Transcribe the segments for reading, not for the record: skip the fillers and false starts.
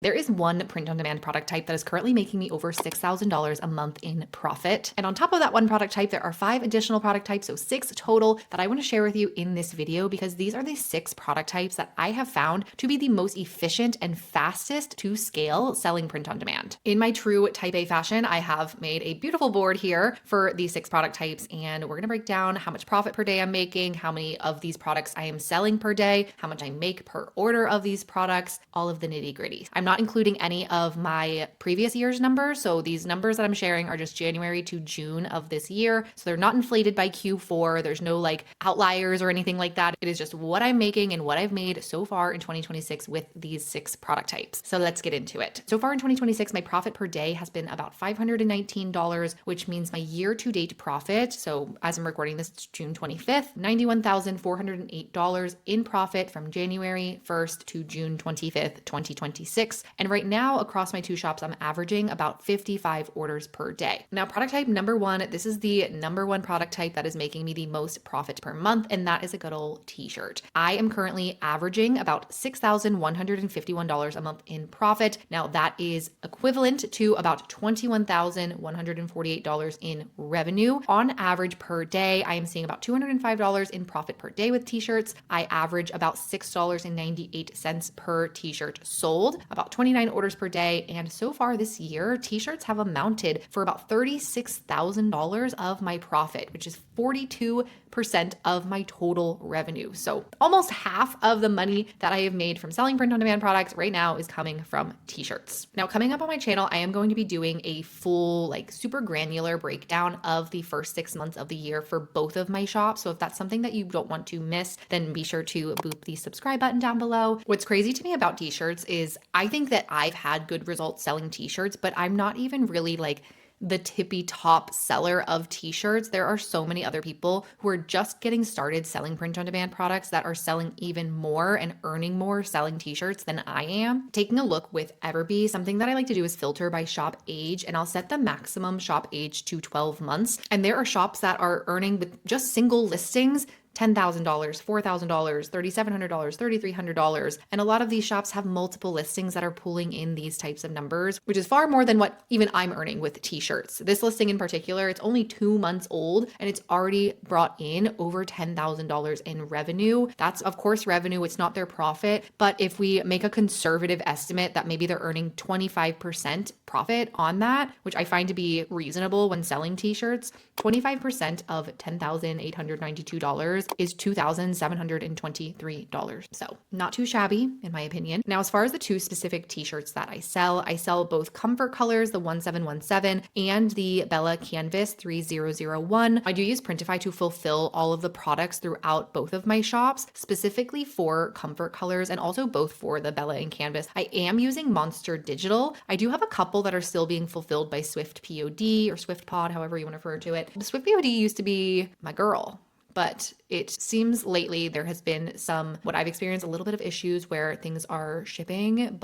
There is one print-on-demand product type that is currently making me over $6,000 a month in profit. And on top of that one product type, there are 5 additional product types, so 6 total, that I want to share with you in this video because these are the 6 product types that I have found to be the most efficient and fastest to scale selling print-on-demand. In my true type A fashion, I have made a beautiful board here for these 6 product types, and we're going to break down how much profit per day I'm making, how many of these products I am selling per day, how much I make per order of these products, all of the nitty-gritty. I'm not including any of my previous year's numbers. So these numbers that I'm sharing are just January to June of this year. So they're not inflated by Q4. There's no like outliers or anything like that. It is just what I'm making and what I've made so far in 2026 with these 6 product types. So let's get into it. So far in 2026, my profit per day has been about $519, which means my year-to-date profit, so as I'm recording this, it's June 25th, $91,408 in profit from January 1st to June 25th, 2026. And right now, across my 2 shops, I'm averaging about 55 orders per day. Now, product type number 1, this is the number 1 product type that is making me the most profit per month, and that is a good old t-shirt. I am currently averaging about $6,151 a month in profit. Now, that is equivalent to about $21,148 in revenue. On average per day, I am seeing about $205 in profit per day with t-shirts. I average about $6.98 per t-shirt sold, about 29 orders per day. And so far this year, t-shirts have amounted for about $36,000 of my profit, which is 42% of my total revenue. So almost half of the money that I have made from selling print-on-demand products right now is coming from t-shirts. Now, coming up on my channel, I am going to be doing a full, like super granular breakdown of the first 6 months of the year for both of my shops. So if that's something that you don't want to miss, then be sure to boop the subscribe button down below. What's crazy to me about t-shirts is I think that I've had good results selling t-shirts, but I'm not even really like the tippy top seller of t-shirts. There are so many other people who are just getting started selling print-on-demand products that are selling even more and earning more selling t-shirts than I am. Taking a look with Everbee, something that I like to do is filter by shop age, and I'll set the maximum shop age to 12 months. And there are shops that are earning with just single listings $10,000, $4,000, $3,700, $3,300. And a lot of these shops have multiple listings that are pulling in these types of numbers, which is far more than what even I'm earning with t-shirts. This listing in particular, it's only 2 months old and it's already brought in over $10,000 in revenue. That's of course revenue, it's not their profit. But if we make a conservative estimate that maybe they're earning 25% profit on that, which I find to be reasonable when selling t-shirts, 25% of $10,892 is $2,723. So not too shabby in my opinion. Now, as far as the 2 specific t-shirts that I sell both Comfort Colors, the 1717, and the Bella Canvas 3001. I do use Printify to fulfill all of the products throughout both of my shops, specifically for Comfort Colors and also both for the Bella and Canvas. I am using Monster Digital. I do have a couple that are still being fulfilled by Swift POD or Swift Pod, however you want to refer to it. The Swift POD used to be my girl, but it seems lately there has been what I've experienced, a little bit of issues where things are shipping,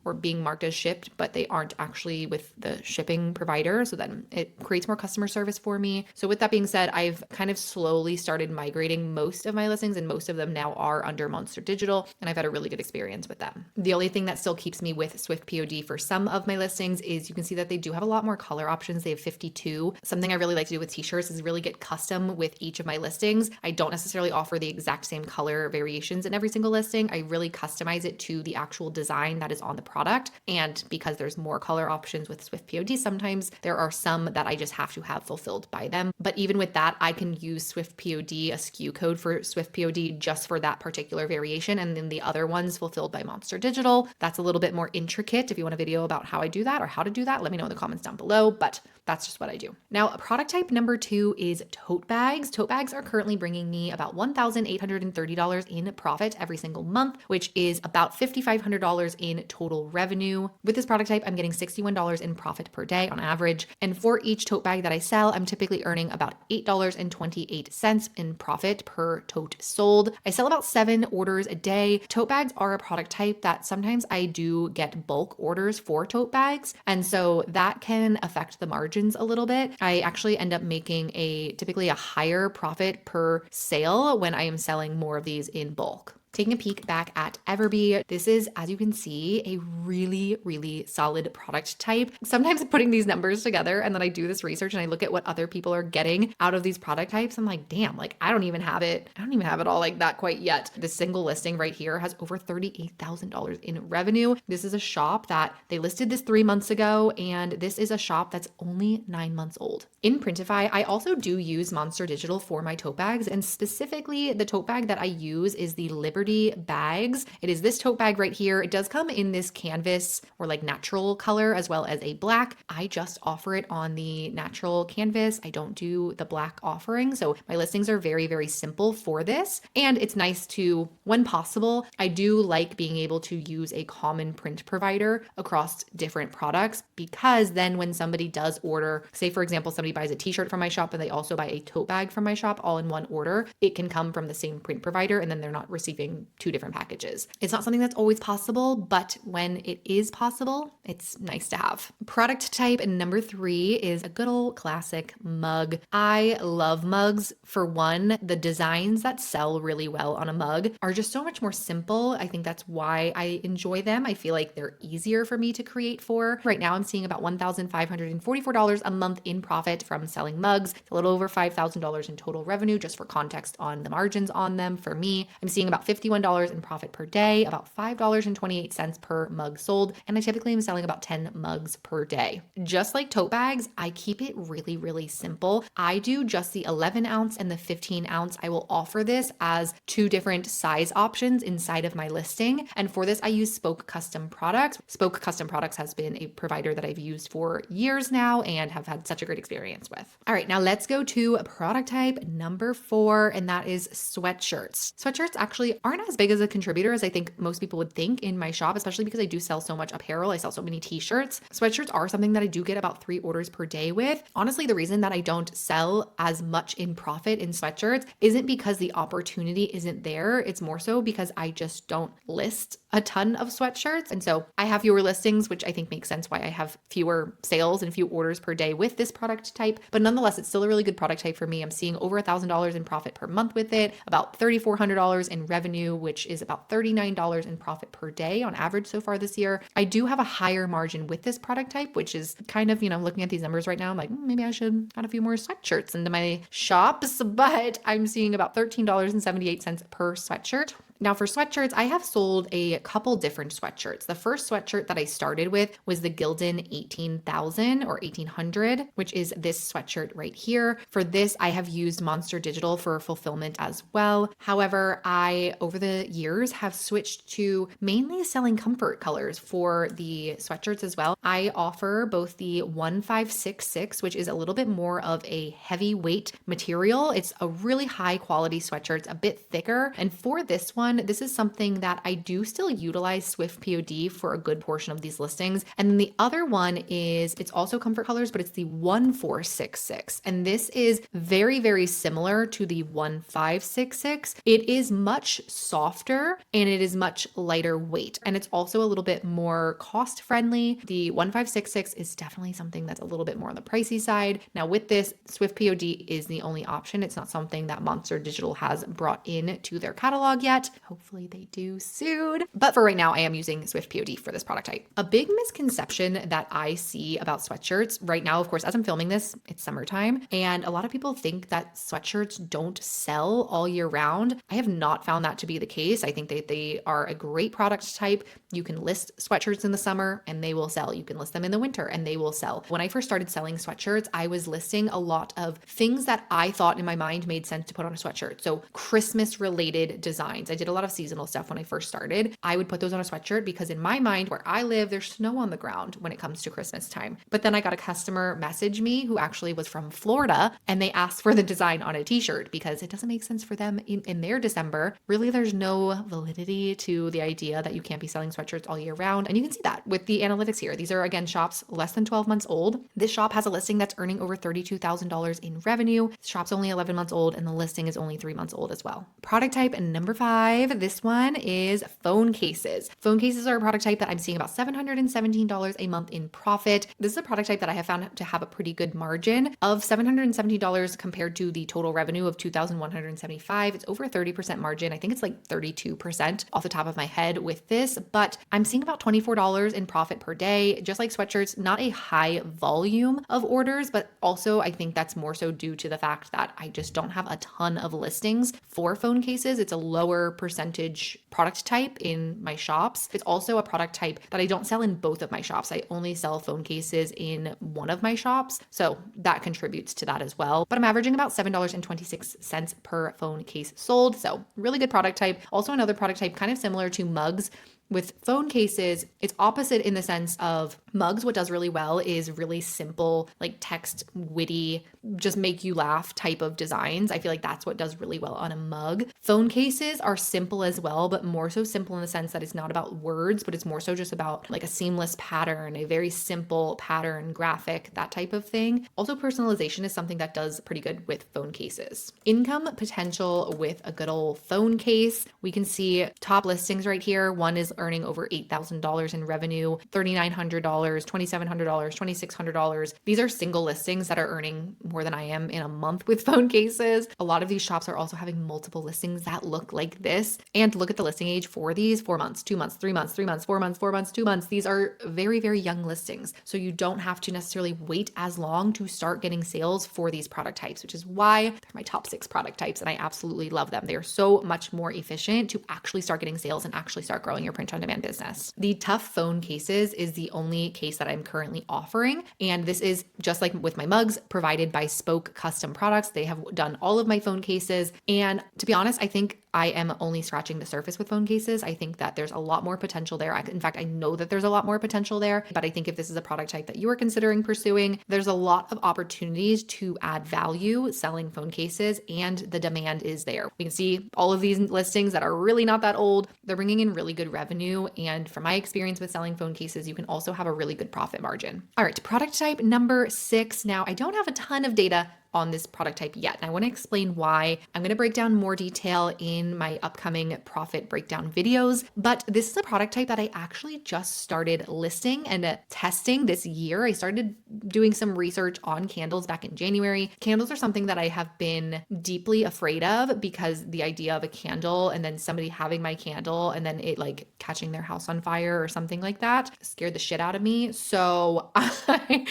or being marked as shipped, but they aren't actually with the shipping provider. So then it creates more customer service for me. So with that being said, I've kind of slowly started migrating most of my listings, and most of them now are under Monster Digital, and I've had a really good experience with them. The only thing that still keeps me with Swift POD for some of my listings is you can see that they do have a lot more color options. They have 52. Something I really like to do with t-shirts is really get custom with each of my listings. I don't necessarily offer the exact same color variations in every single listing. I really customize it to the actual design that is on the product. And because there's more color options with Swift POD, sometimes there are some that I just have to have fulfilled by them. But even with that, I can use Swift POD, a SKU code for Swift POD just for that particular variation. And then the other ones fulfilled by Monster Digital. That's a little bit more intricate. If you want a video about how I do that or how to do that, let me know in the comments down below. But that's just what I do. Now, product type number 2 is tote bags. Tote bags are currently bringing me about $1,830 in profit every single month, which is about $5,500 in total revenue. With this product type, I'm getting $61 in profit per day on average. And for each tote bag that I sell, I'm typically earning about $8.28 in profit per tote sold. I sell about 7 orders a day. Tote bags are a product type that sometimes I do get bulk orders for tote bags. And so that can affect the margins a little bit. I actually end up making typically a higher profit per sale when I am selling more of these in bulk. Taking a peek back at Everbee, this is, as you can see, a really, really solid product type. Sometimes putting these numbers together and then I do this research and I look at what other people are getting out of these product types. I'm like, damn, like I don't even have it. I don't even have it all like that quite yet. This single listing right here has over $38,000 in revenue. This is a shop that they listed this 3 months ago, and this is a shop that's only 9 months old. In Printify, I also do use Monster Digital for my tote bags, and specifically the tote bag that I use is the Liberty bags. It is this tote bag right here. It does come in this canvas or like natural color as well as a black. I just offer it on the natural canvas. I don't do the black offering. So my listings are very, very simple for this. And it's nice to, when possible, I do like being able to use a common print provider across different products, because then when somebody does order, say for example, somebody buys a t-shirt from my shop and they also buy a tote bag from my shop all in one order, it can come from the same print provider and then they're not receiving two different packages. It's not something that's always possible, but when it is possible, it's nice to have. Product type number 3 is a good old classic mug. I love mugs. For one, the designs that sell really well on a mug are just so much more simple. I think that's why I enjoy them. I feel like they're easier for me to create for. Right now, I'm seeing about $1,544 a month in profit from selling mugs. It's a little over $5,000 in total revenue, just for context on the margins on them. For me, I'm seeing about $51 in profit per day, about $5.28 per mug sold, and I typically am selling about 10 mugs per day. Just like tote bags, I keep it really, really simple. I do just the 11 ounce and the 15 ounce. I will offer this as 2 different size options inside of my listing. And for this, I use Spoke Custom Products. Spoke Custom Products has been a provider that I've used for years now and have had such a great experience with. All right, now let's go to product type number 4, and that is sweatshirts. Sweatshirts actually aren't as big as a contributor as I think most people would think in my shop, especially because I do sell so much apparel. I sell so many t-shirts. Sweatshirts are something that I do get about 3 orders per day with. Honestly, the reason that I don't sell as much in profit in sweatshirts isn't because the opportunity isn't there. It's more so because I just don't list a ton of sweatshirts. And so I have fewer listings, which I think makes sense why I have fewer sales and few orders per day with this product type. But nonetheless, it's still a really good product type for me. I'm seeing over $1,000 in profit per month with it, about $3,400 in revenue, which is about $39 in profit per day on average so far this year. I do have a higher margin with this product type, which is kind of, looking at these numbers right now, I'm like, maybe I should add a few more sweatshirts into my shops, but I'm seeing about $13.78 per sweatshirt. Now for sweatshirts, I have sold a couple different sweatshirts. The first sweatshirt that I started with was the Gildan 18,000 or 1800, which is this sweatshirt right here. For this, I have used Monster Digital for fulfillment as well. However, I, over the years, have switched to mainly selling comfort colors for the sweatshirts as well. I offer both the 1566, which is a little bit more of a heavyweight material. It's a really high quality sweatshirt. It's a bit thicker. And for this one, this is something that I do still utilize Swift POD for a good portion of these listings. And then the other one is, it's also comfort colors, but it's the 1466. And this is very, very similar to the 1566. It is much softer and it is much lighter weight. And it's also a little bit more cost friendly. The 1566 is definitely something that's a little bit more on the pricey side. Now with this, Swift POD is the only option. It's not something that Monster Digital has brought in to their catalog yet. Hopefully they do soon. But for right now, I am using Swift POD for this product type. A big misconception that I see about sweatshirts right now, of course, as I'm filming this, it's summertime, and a lot of people think that sweatshirts don't sell all year round. I have not found that to be the case. I think they are a great product type. You can list sweatshirts in the summer and they will sell. You can list them in the winter and they will sell. When I first started selling sweatshirts, I was listing a lot of things that I thought in my mind made sense to put on a sweatshirt. So Christmas related designs. I did a lot of seasonal stuff when I first started. I would put those on a sweatshirt because in my mind, where I live, there's snow on the ground when it comes to Christmas time. But then I got a customer message me who actually was from Florida, and they asked for the design on a t-shirt because it doesn't make sense for them in their December. Really, there's no validity to the idea that you can't be selling sweatshirts all year round. And you can see that with the analytics here. These are, again, shops less than 12 months old. This shop has a listing that's earning over $32,000 in revenue. This shop's only 11 months old and the listing is only 3 months old as well. Product type number 5 5, this one is phone cases. Phone cases are a product type that I'm seeing about $717 a month in profit. This is a product type that I have found to have a pretty good margin of $770 compared to the total revenue of $2,175. It's over a 30% margin. I think it's like 32% off the top of my head with this, but I'm seeing about $24 in profit per day. Just like sweatshirts, not a high volume of orders, but also I think that's more so due to the fact that I just don't have a ton of listings for phone cases. It's a lower percentage product type in my shops. It's also a product type that I don't sell in both of my shops. I only sell phone cases in one of my shops. So that contributes to that as well. But I'm averaging about $7.26 per phone case sold. So really good product type. Also another product type kind of similar to mugs. With phone cases, it's opposite in the sense of mugs. What does really well is really simple, like text, witty, just make you laugh type of designs. I feel like that's what does really well on a mug. Phone cases are simple as well, but more so simple in the sense that it's not about words, but it's more so just about like a seamless pattern, a very simple pattern, graphic, that type of thing. Also, personalization is something that does pretty good with phone cases. Income potential with a good old phone case. We can see top listings right here. One is earning over $8,000 in revenue, $3,900, $2,700, $2,600. These are single listings that are earning more than I am in a month with phone cases. A lot of these shops are also having multiple listings that look like this. And look at the listing age for these: 4 months, 2 months, 3 months, 3 months, 4 months, 4 months, 2 months. These are very, very young listings. So you don't have to necessarily wait as long to start getting sales for these product types, which is why they're my top 6 product types. And I absolutely love them. They are so much more efficient to actually start getting sales and actually start growing your print on demand business. The Tough phone cases is the only case that I'm currently offering. And this is just like with my mugs, provided by Spoke Custom Products. They have done all of my phone cases. And to be honest, I think I am only scratching the surface with phone cases. I think that there's a lot more potential there. In fact, I know that there's a lot more potential there, but I think if this is a product type that you are considering pursuing, there's a lot of opportunities to add value selling phone cases, and the demand is there. We can see all of these listings that are really not that old. They're bringing in really good revenue. And from my experience with selling phone cases, you can also have a really good profit margin. All right, product type number 6. Now, I don't have a ton of data on this product type yet. And I want to explain why. I'm going to break down more detail in my upcoming profit breakdown videos, but this is a product type that I actually just started listing and testing this year. I started doing some research on candles back in January. Candles are something that I have been deeply afraid of because the idea of a candle and then somebody having my candle and then it like catching their house on fire or something like that scared the shit out of me. So I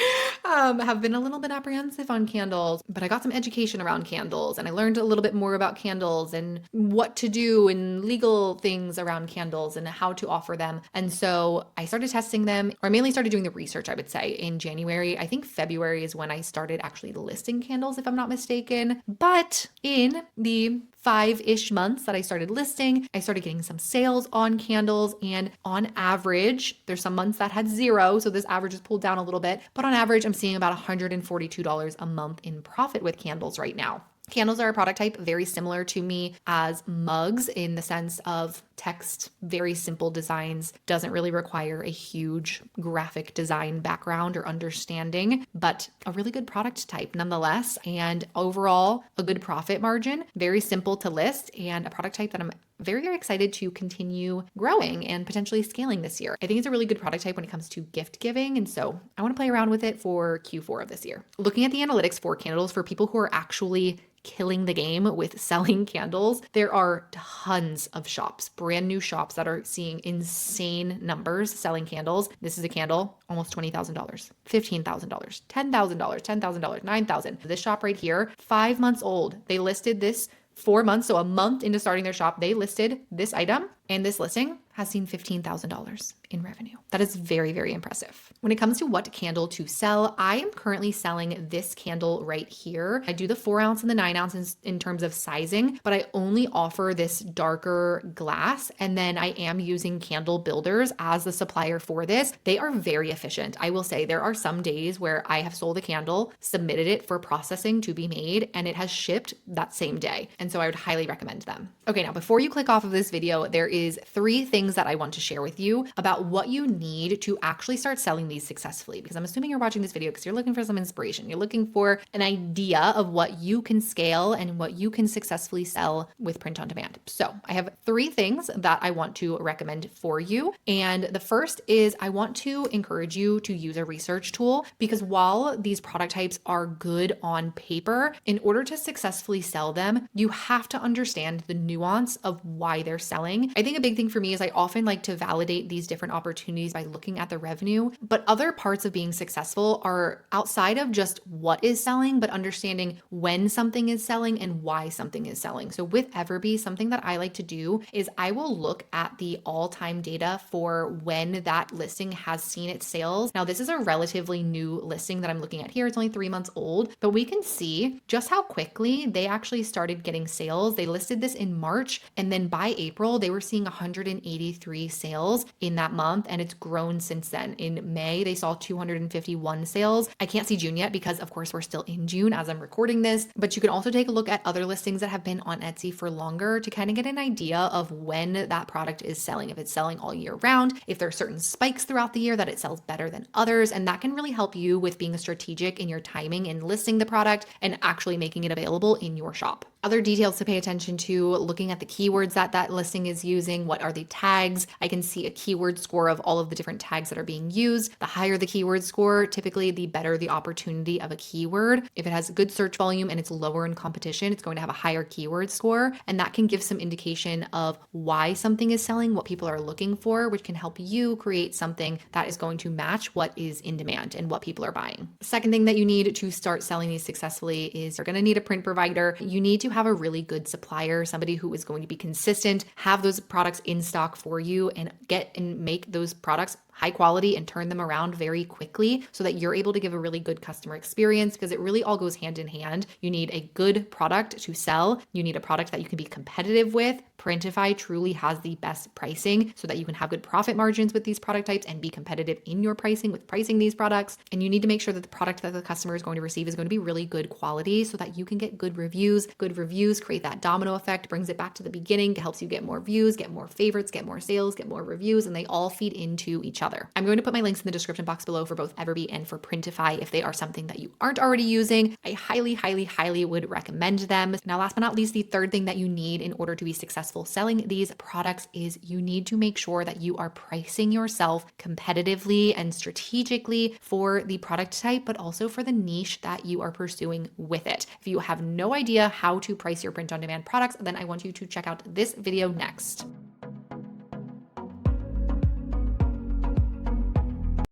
have been a little bit apprehensive on candles, but I got some education around candles and I learned a little bit more about candles and what to do and legal things around candles and how to offer them. And so I started testing them, or I mainly started doing the research, I would say, in January. I think February is when I started actually listing candles, if I'm not mistaken. But in the 5-ish months that I started listing, I started getting some sales on candles. And on average, there's some months that had 0. So this average is pulled down a little bit. But on average, I'm seeing about $142 a month in profit with candles right now. Candles are a product type very similar to me as mugs in the sense of text, very simple designs, doesn't really require a huge graphic design background or understanding, but a really good product type nonetheless. And overall, a good profit margin, very simple to list, and a product type that I'm very, very excited to continue growing and potentially scaling this year. I think it's a really good product type when it comes to gift giving. And so I want to play around with it for Q4 of this year. Looking at the analytics for candles for people who are actually killing the game with selling candles, there are tons of shops, brand new shops that are seeing insane numbers selling candles. This is a candle, almost $20,000, $15,000, $10,000, $10,000, $9,000. This shop right here, 5 months old. They listed this 4 months. So a month into starting their shop, they listed this item, and this listing has seen $15,000 in revenue. That is very, very impressive. When it comes to what candle to sell, I am currently selling this candle right here. I do the 4 ounce and the 9 ounce in terms of sizing, but I only offer this darker glass. And then I am using Candle Builders as the supplier for this. They are very efficient. I will say there are some days where I have sold a candle, submitted it for processing to be made, and it has shipped that same day. And so I would highly recommend them. Okay, now before you click off of this video, there is 3 things things that I want to share with you about what you need to actually start selling these successfully, because I'm assuming you're watching this video because you're looking for some inspiration. You're looking for an idea of what you can scale and what you can successfully sell with print on demand. So I have 3 things that I want to recommend for you. And the first is I want to encourage you to use a research tool, because while these product types are good on paper, in order to successfully sell them, you have to understand the nuance of why they're selling. I think a big thing for me is I often like to validate these different opportunities by looking at the revenue, but other parts of being successful are outside of just what is selling, but understanding when something is selling and why something is selling. So with Everbee, something that I like to do is I will look at the all-time data for when that listing has seen its sales. Now, this is a relatively new listing that I'm looking at here. It's only 3 months old, but we can see just how quickly they actually started getting sales. They listed this in March, and then by April, they were seeing 183 sales in that month, and it's grown since then. In May, they saw 251 sales. I can't see June yet because, of course, we're still in June as I'm recording this, but you can also take a look at other listings that have been on Etsy for longer to kind of get an idea of when that product is selling, if it's selling all year round, if there are certain spikes throughout the year that it sells better than others, and that can really help you with being strategic in your timing and listing the product and actually making it available in your shop. Other details to pay attention to, looking at the keywords that that listing is using. What are the tags? I can see a keyword score of all of the different tags that are being used. The higher the keyword score, typically the better the opportunity of a keyword. If it has good search volume and it's lower in competition, it's going to have a higher keyword score. And that can give some indication of why something is selling, what people are looking for, which can help you create something that is going to match what is in demand and what people are buying. Second thing that you need to start selling these successfully is you're going to need a print provider. You need to have a really good supplier, somebody who is going to be consistent, have those products in stock for you, and get and make those products high quality and turn them around very quickly so that you're able to give a really good customer experience, because it really all goes hand in hand. You need a good product to sell. You need a product that you can be competitive with. Printify truly has the best pricing so that you can have good profit margins with these product types and be competitive in your pricing with pricing these products. And you need to make sure that the product that the customer is going to receive is going to be really good quality so that you can get good reviews. Good reviews create that domino effect, brings it back to the beginning, helps you get more views, get more favorites, get more sales, get more reviews, and they all feed into each other. I'm going to put my links in the description box below for both Everbee and for Printify if they are something that you aren't already using. I highly, highly, highly would recommend them. Now, last but not least, the third thing that you need in order to be successful selling these products is you need to make sure that you are pricing yourself competitively and strategically for the product type, but also for the niche that you are pursuing with it. If you have no idea how to price your print on demand products, then I want you to check out this video next.